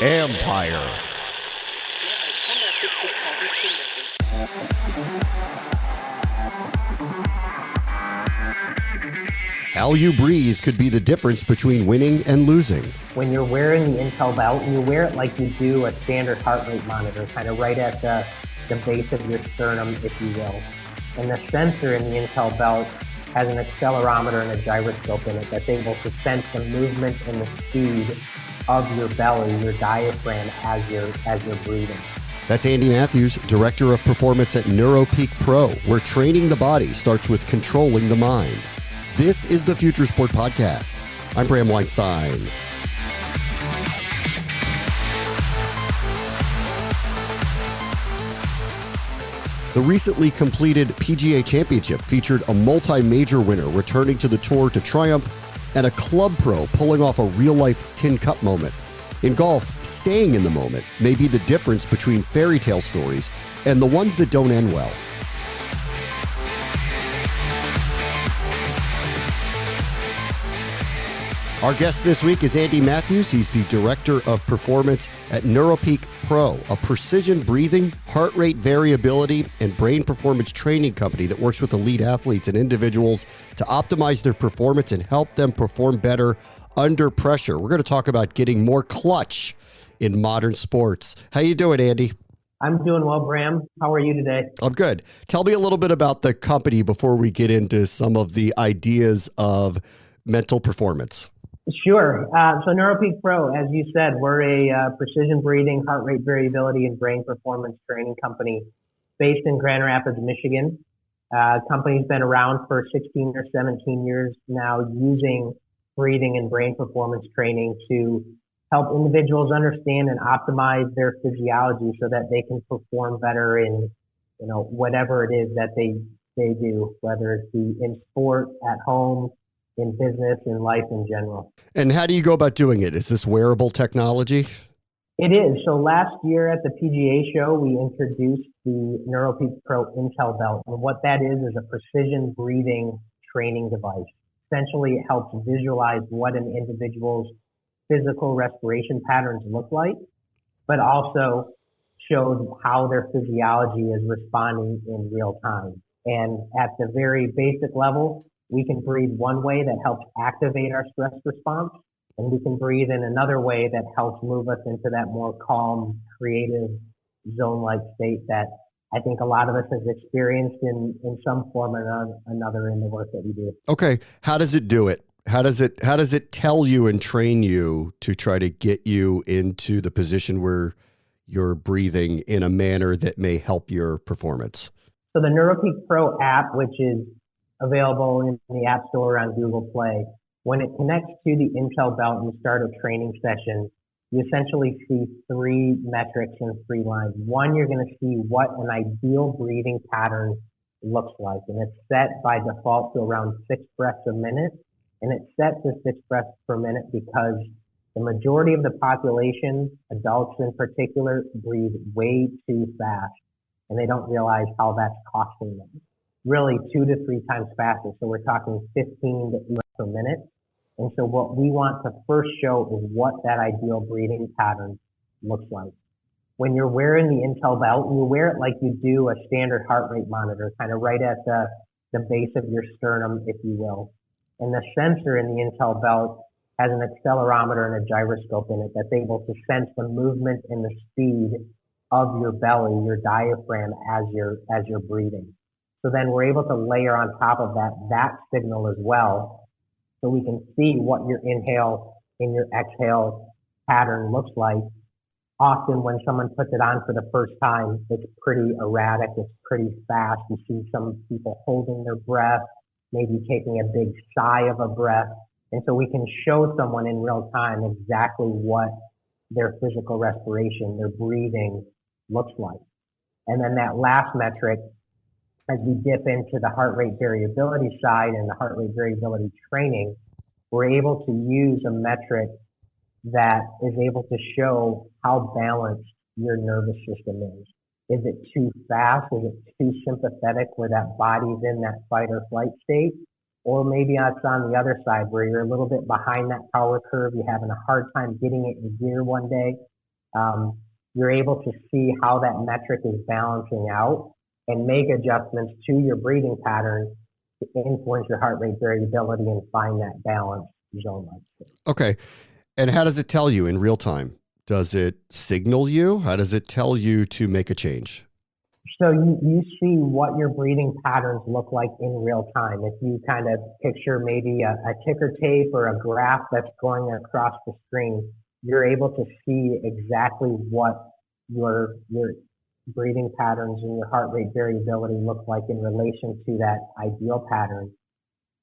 Empire. How you breathe could be the difference between winning and losing. When you're wearing the Intel belt, you wear it like you do a standard heart rate monitor, kind of right at the base of your sternum, if you will. And the sensor in the Intel belt has an accelerometer and a gyroscope in it that's able to sense the movement and the speed of your belly, your diaphragm, as you're breathing. That's Andy Matthews, Director of Performance at Neuropeak Pro, where training the body starts with controlling the mind. This is the Future Sport Podcast. I'm Bram Weinstein. The recently completed PGA Championship featured a multi-major winner returning to the tour to triumph and a club pro pulling off a real-life Tin Cup moment. In golf, staying in the moment may be the difference between fairy tale stories and the ones that don't end well. Our guest this week is Andy Matthews. He's the Director of Performance at Neuropeak Pro, a precision breathing, heart rate variability, and brain performance training company that works with elite athletes and individuals to optimize their performance and help them perform better under pressure. We're going to talk about getting more clutch in modern sports. How you doing, Andy? I'm doing well, Bram. How are you today? I'm good. Tell me a little bit about the company before we get into some of the ideas of mental performance. Sure. So Neuropeak Pro, as you said, we're a precision breathing, heart rate variability, and brain performance training company based in Grand Rapids, Michigan. Company's been around for 16 or 17 years now, using breathing and brain performance training to help individuals understand and optimize their physiology so that they can perform better in, whatever it is that they do, whether it be in sport, at home, in business, in life in general. And how do you go about doing it? Is this wearable technology? It is. So last year at the PGA show, we introduced the Neuropeak Pro Intel belt. And what that is a precision breathing training device. Essentially, it helps visualize what an individual's physical respiration patterns look like, but also shows how their physiology is responding in real time. And at the very basic level, we can breathe one way that helps activate our stress response, and we can breathe in another way that helps move us into that more calm, creative, zone-like state that I think a lot of us have experienced in some form or another in the work that we do. Okay. How does it do it? How does it tell you and train you to try to get you into the position where you're breathing in a manner that may help your performance? So the Neuropeak Pro app, which is available in the App Store on Google Play, when it connects to the Intel belt and you start a training session, you essentially see three metrics and three lines. One, you're going to see what an ideal breathing pattern looks like, and it's set by default to around 6 breaths a minute. And it's set to 6 breaths per minute because the majority of the population, adults in particular, breathe way too fast, and they don't realize how that's costing them. Really 2 to 3 times faster. So we're talking 15 to 8 per minute. And so what we want to first show is what that ideal breathing pattern looks like. When you're wearing the Intel belt, you wear it like you do a standard heart rate monitor, kind of right at the base of your sternum, if you will. And the sensor in the Intel belt has an accelerometer and a gyroscope in it that's able to sense the movement and the speed of your belly, your diaphragm, as you're breathing. So then we're able to layer on top of that signal as well, so we can see what your inhale and your exhale pattern looks like. Often when someone puts it on for the first time, it's pretty erratic, it's pretty fast. You see some people holding their breath, maybe taking a big sigh of a breath. And so we can show someone in real time exactly what their physical respiration, their breathing looks like. And then that last metric, as we dip into the heart rate variability side and the heart rate variability training, we're able to use a metric that is able to show how balanced your nervous system is. Is it too fast? Is it too sympathetic where that body's in that fight or flight state? or maybe it's on the other side where you're a little bit behind that power curve, you're having a hard time getting it in gear one day. Um, you're able to see how that metric is balancing out and make adjustments to your breathing pattern to influence your heart rate variability and find that balance zone. Okay. And how does it tell you in real time? Does it signal you? How does it tell you to make a change? So you see what your breathing patterns look like in real time. If you kind of picture maybe a ticker tape or a graph that's going across the screen, you're able to see exactly what your breathing patterns and your heart rate variability look like in relation to that ideal pattern.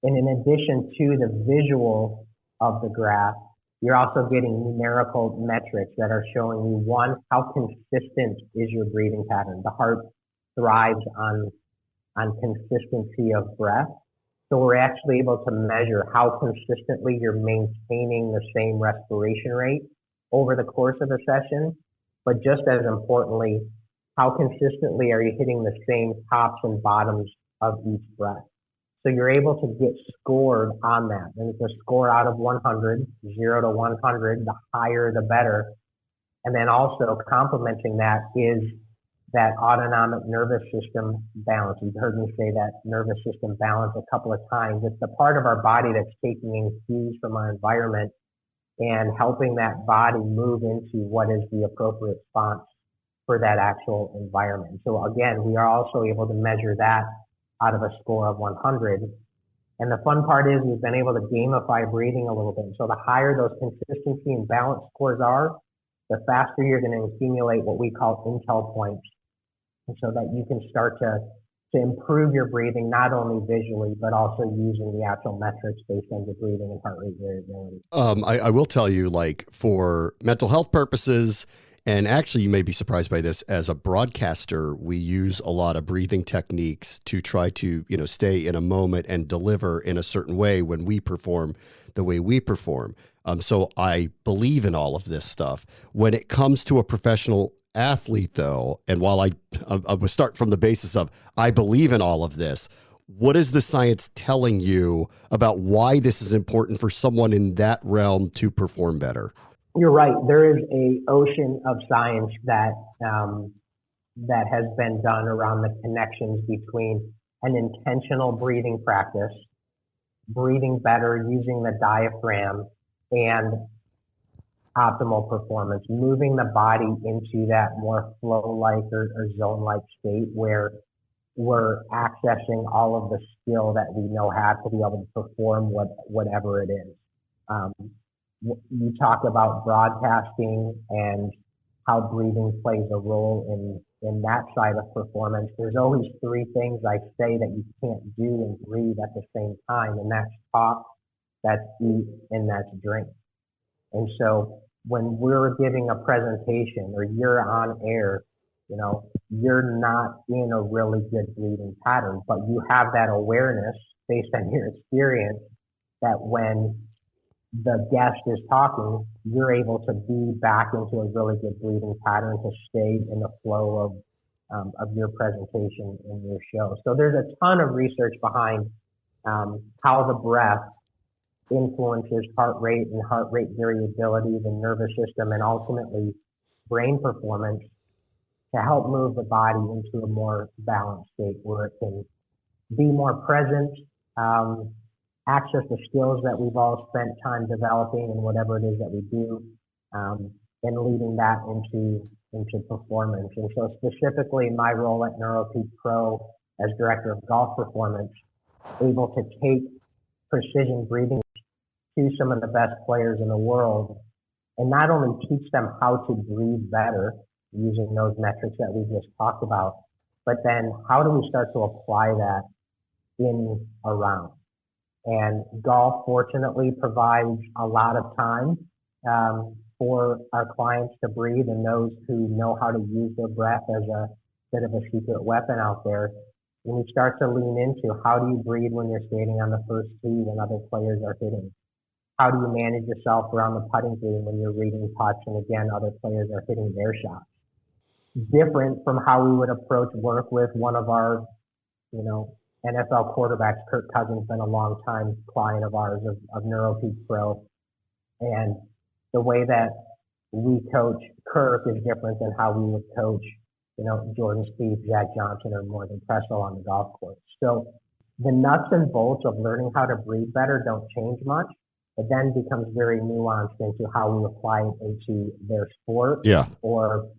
And in addition to the visual of the graph, you're also getting numerical metrics that are showing you, one, how consistent is your breathing pattern. The heart thrives on consistency of breath. So we're actually able to measure how consistently you're maintaining the same respiration rate over the course of a session. But just as importantly, how consistently are you hitting the same tops and bottoms of each breath? So you're able to get scored on that. And it's a score out of 100, 0 to 100, the higher the better. And then also complementing that is that autonomic nervous system balance. You've heard me say that nervous system balance a couple of times. It's the part of our body that's taking in cues from our environment and helping that body move into what is the appropriate response for that actual environment. So again, we are also able to measure that out of a score of 100. And the fun part is we've been able to gamify breathing a little bit. So the higher those consistency and balance scores are, the faster you're going to accumulate what we call intel points. And so that you can start to improve your breathing, not only visually, but also using the actual metrics based on your breathing and heart rate variability. I will tell you, like, for mental health purposes, and actually you may be surprised by this, as a broadcaster, we use a lot of breathing techniques to try to, stay in a moment and deliver in a certain way when we perform the way we perform. So I believe in all of this stuff. When it comes to a professional athlete, though, and while I would start from the basis of I believe in all of this, what is the science telling you about why this is important for someone in that realm to perform better? You're right. There is a ocean of science that that has been done around the connections between an intentional breathing practice, breathing better using the diaphragm, and optimal performance, moving the body into that more flow-like or zone-like state where we're accessing all of the skill that we know how to be able to perform whatever it is. You talk about broadcasting and how breathing plays a role in that side of performance. There's always three things I say that you can't do and breathe at the same time, and that's talk, that's eat, and that's drink. And so when we're giving a presentation or you're on air, you're not in a really good breathing pattern, but you have that awareness based on your experience that when the guest is talking, you're able to be back into a really good breathing pattern to stay in the flow of your presentation in your show. So there's a ton of research behind how the breath influences heart rate and heart rate variability, the nervous system, and ultimately brain performance to help move the body into a more balanced state where it can be more present, access the skills that we've all spent time developing in whatever it is that we do, and leading that into performance. And so specifically my role at Neuropeak Pro as Director of Golf Performance, able to take precision breathing to some of the best players in the world and not only teach them how to breathe better using those metrics that we just talked about, but then how do we start to apply that in a round? And golf, fortunately, provides a lot of time for our clients to breathe, and those who know how to use their breath as a bit of a secret weapon out there. When we start to lean into how do you breathe when you're standing on the first tee when other players are hitting? How do you manage yourself around the putting green when you're reading putts and again other players are hitting their shots? Different from how we would approach work with one of our, NFL quarterbacks. Kirk Cousins been a long time client of ours of Neuropeak Pro, and the way that we coach Kirk is different than how we would coach, Jordan Spieth, Jack Johnson, or Morgan Pressel on the golf course. So the nuts and bolts of learning how to breathe better don't change much. It then becomes very nuanced into how we apply it into their sport Yeah. or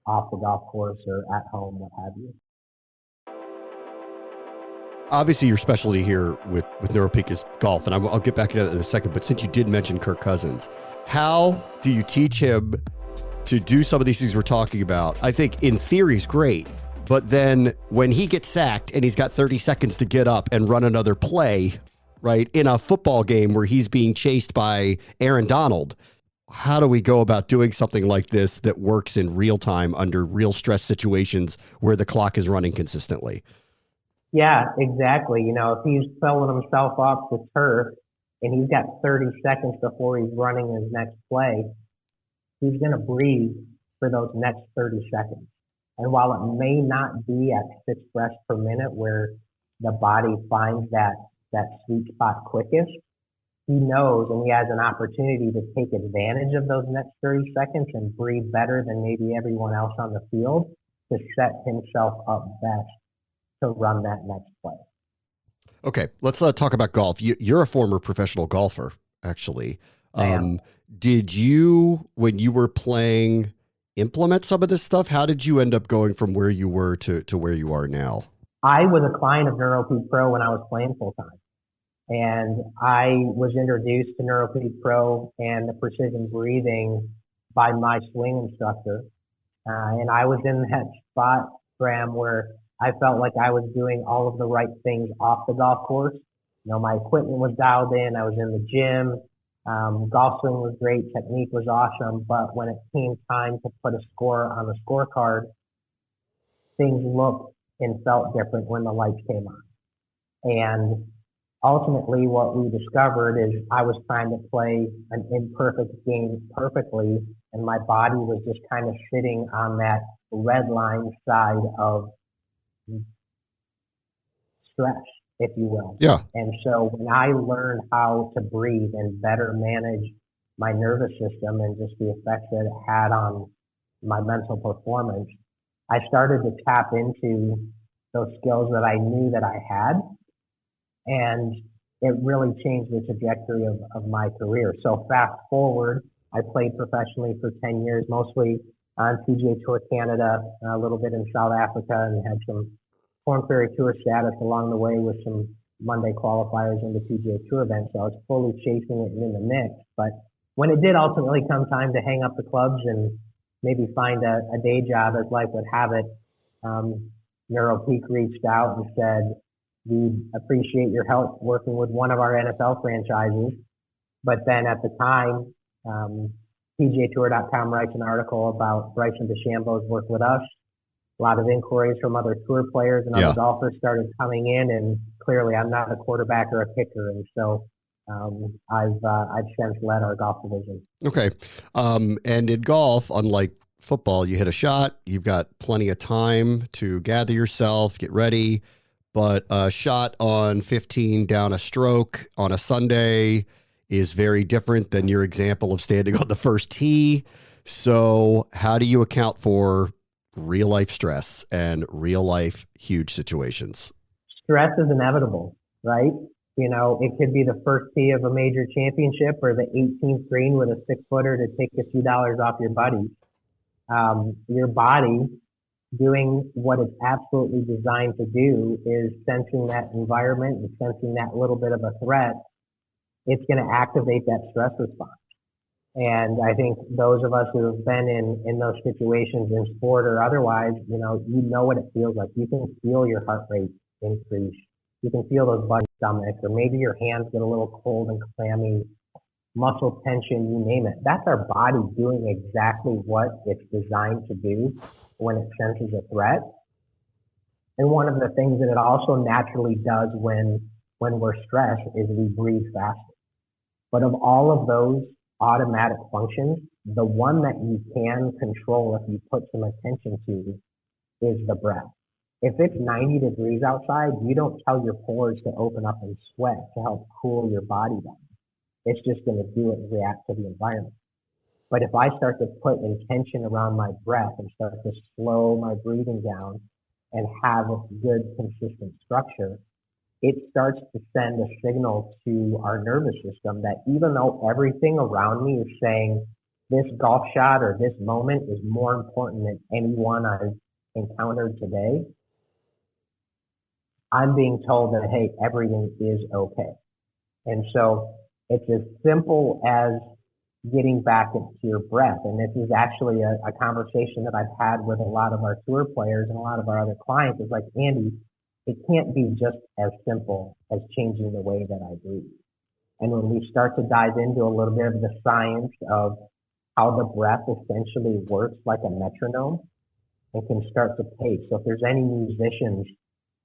off the golf course or at home, what have you. Obviously, your specialty here with Neuropeak is golf, and I'll get back to that in a second. But since you did mention Kirk Cousins, how do you teach him to do some of these things we're talking about? I think in theory is great, but then when he gets sacked and he's got 30 seconds to get up and run another play, right, in a football game where he's being chased by Aaron Donald, how do we go about doing something like this that works in real time under real stress situations where the clock is running consistently? Yeah, exactly. If he's filling himself up with turf and he's got 30 seconds before he's running his next play, he's going to breathe for those next 30 seconds. And while it may not be at 6 breaths per minute where the body finds that sweet spot quickest, he knows and he has an opportunity to take advantage of those next 30 seconds and breathe better than maybe everyone else on the field to set himself up best to run that next play. Okay, let's talk about golf. You're a former professional golfer, actually. Did you, when you were playing, implement some of this stuff? How did you end up going from where you were to where you are now? I was a client of Neuropeak Pro when I was playing full time. And I was introduced to Neuropeak Pro and the precision breathing by my swing instructor. And I was in that spot, Graham, where I felt like I was doing all of the right things off the golf course. My equipment was dialed in. I was in the gym. Golf swing was great. Technique was awesome. But when it came time to put a score on the scorecard, things looked and felt different when the lights came on. And ultimately, what we discovered is I was trying to play an imperfect game perfectly, and my body was just kind of sitting on that red line side of stress, if you will. Yeah. And so when I learned how to breathe and better manage my nervous system and just the effects that it had on my mental performance, I started to tap into those skills that I knew that I had. And it really changed the trajectory of my career. So fast forward, I played professionally for 10 years, mostly on PGA Tour Canada, a little bit in South Africa, and had some Korn Ferry Tour status along the way with some Monday qualifiers into PGA Tour events. So I was fully chasing it and in the mix. But when it did ultimately come time to hang up the clubs and maybe find a day job as life would have it, Neuropeak reached out and said, "We appreciate your help working with one of our NFL franchises." But then at the time, PGAtour.com writes an article about Bryson DeChambeau's work with us. A lot of inquiries from other tour players and other golfers started coming in, and clearly I'm not a quarterback or a kicker, and so I've since led our golf division. Okay, and in golf, unlike football, you hit a shot, you've got plenty of time to gather yourself, get ready, but a shot on 15 down a stroke on a Sunday is very different than your example of standing on the first tee. So how do you account for real life stress and real life huge situations? Stress is inevitable, right? It could be the first tee of a major championship or the 18th green with a 6-footer to take a few dollars off your buddies. Your body doing what it's absolutely designed to do is sensing that environment and sensing that little bit of a threat. It's going to activate that stress response. And I think those of us who have been in those situations in sport or otherwise, you know what it feels like. You can feel your heart rate increase. You can feel those buttons stomach, or maybe your hands get a little cold and clammy, muscle tension, you name it. That's our body doing exactly what it's designed to do when it senses a threat. And one of the things that it also naturally does when we're stressed is we breathe faster. But of all of those automatic functions, the one that you can control if you put some attention to is the breath. If it's 90 degrees outside, you don't tell your pores to open up and sweat to help cool your body down. It's just going to do it and react to the environment. But if I start to put intention around my breath and start to slow my breathing down and have a good, consistent structure, it starts to send a signal to our nervous system that even though everything around me is saying this golf shot or this moment is more important than anyone I've encountered today, I'm being told that, hey, everything is okay. And so it's as simple as getting back into your breath. And this is actually a conversation that I've had with a lot of our tour players and a lot of our other clients. Is like, Andy, it can't be just as simple as changing the way that I breathe. And when we start to dive into a little bit of the science of how the breath essentially works like a metronome, it can start to pace. So if there's any musicians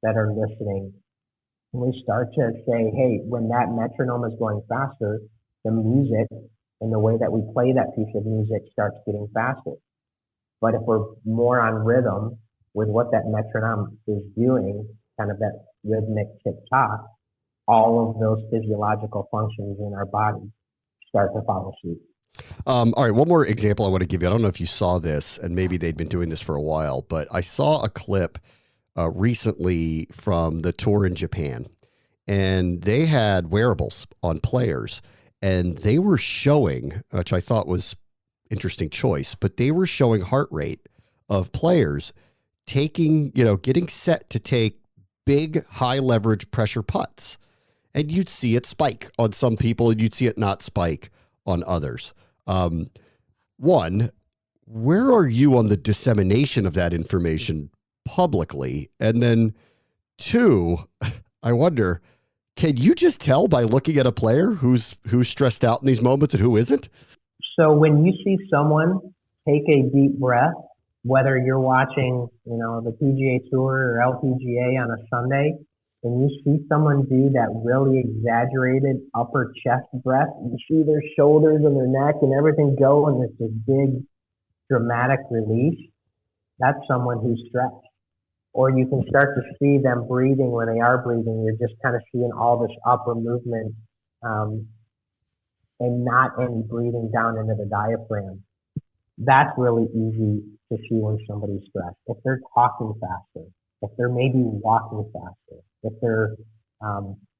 that are listening, we start to say, hey, when that metronome is going faster, the music and the way that we play that piece of music starts getting faster. But if we're more on rhythm with what that metronome is doing, kind of that rhythmic tick-tock, all of those physiological functions in our body start to follow suit. All right, one more example I want to give you. I don't know if you saw this, and maybe they'd been doing this for a while, but I saw a clip recently from the tour in Japan, and they had wearables on players, and they were showing, which I thought was interesting choice, but they were showing heart rate of players taking, getting set to take big, high leverage pressure putts. And you'd see it spike on some people and you'd see it not spike on others. One, where are you on the dissemination of that information publicly? And then two, I wonder, can you just tell by looking at a player who's stressed out in these moments and who isn't? So when you see someone take a deep breath, whether you're watching, the PGA Tour or LPGA on a Sunday, and you see someone do that really exaggerated upper chest breath, you see their shoulders and their neck and everything go, and there's this big dramatic release, that's someone who's stressed. Or you can start to see them breathing when they are breathing. You're just kind of seeing all this upper movement and not any breathing down into the diaphragm. That's really easy to see when somebody's stressed. If they're talking faster, if they're maybe walking faster, if they're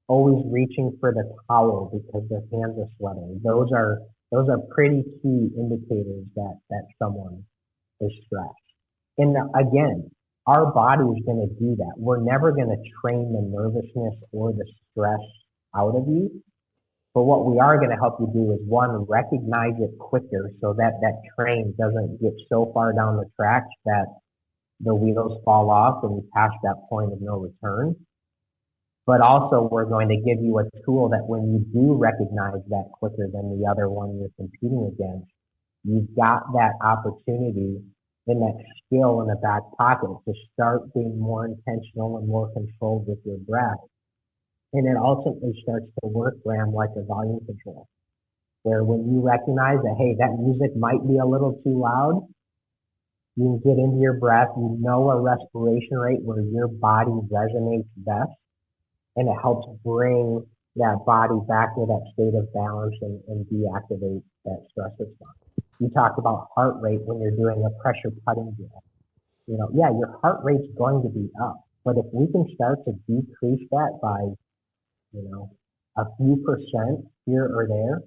always reaching for the towel because their hands are sweating, those are pretty key indicators that someone is stressed. And again, our body is going to do that. We're never going to train the nervousness or the stress out of you. But what we are going to help you do is, one, recognize it quicker so that train doesn't get so far down the tracks that the wheels fall off and you pass that point of no return. But also we're going to give you a tool that when you do recognize that quicker than the other one you're competing against, you've got that opportunity and that skill in the back pocket to start being more intentional and more controlled with your breath. And it ultimately starts to work, Graham, like a volume control, where when you recognize that, hey, that music might be a little too loud, you can get into your breath, you know a respiration rate where your body resonates best, and it helps bring that body back to that state of balance and deactivate that stress response. You talked about heart rate when you're doing a pressure putting drill. Your heart rate's going to be up, but if we can start to decrease that by a few percent here or there,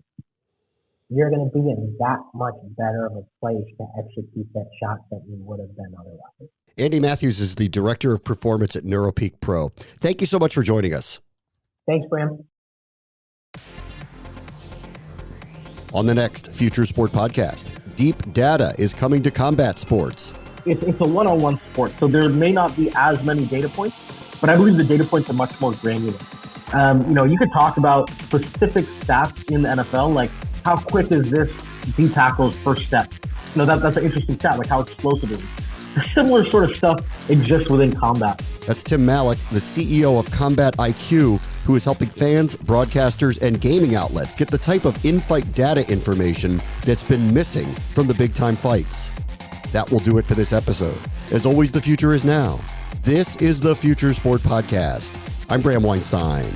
you're going to be in that much better of a place to execute that shot that you would have been otherwise. Andy Matthews is the Director of Performance at Neuropeak Pro. Thank you so much for joining us. Thanks, Bram. On the next Future Sport podcast, deep data is coming to combat sports. It's a one-on-one sport, so there may not be as many data points, but I believe the data points are much more granular. You could talk about specific stats in the NFL, like how quick is this D tackle's first step? That's an interesting stat, like how explosive it is. Similar sort of stuff exists within combat. That's Tim Malik, the CEO of Combat IQ, who is helping fans, broadcasters, and gaming outlets get the type of in-fight data information that's been missing from the big-time fights. That will do it for this episode. As always, the future is now. This is the Future Sport Podcast. I'm Bram Weinstein.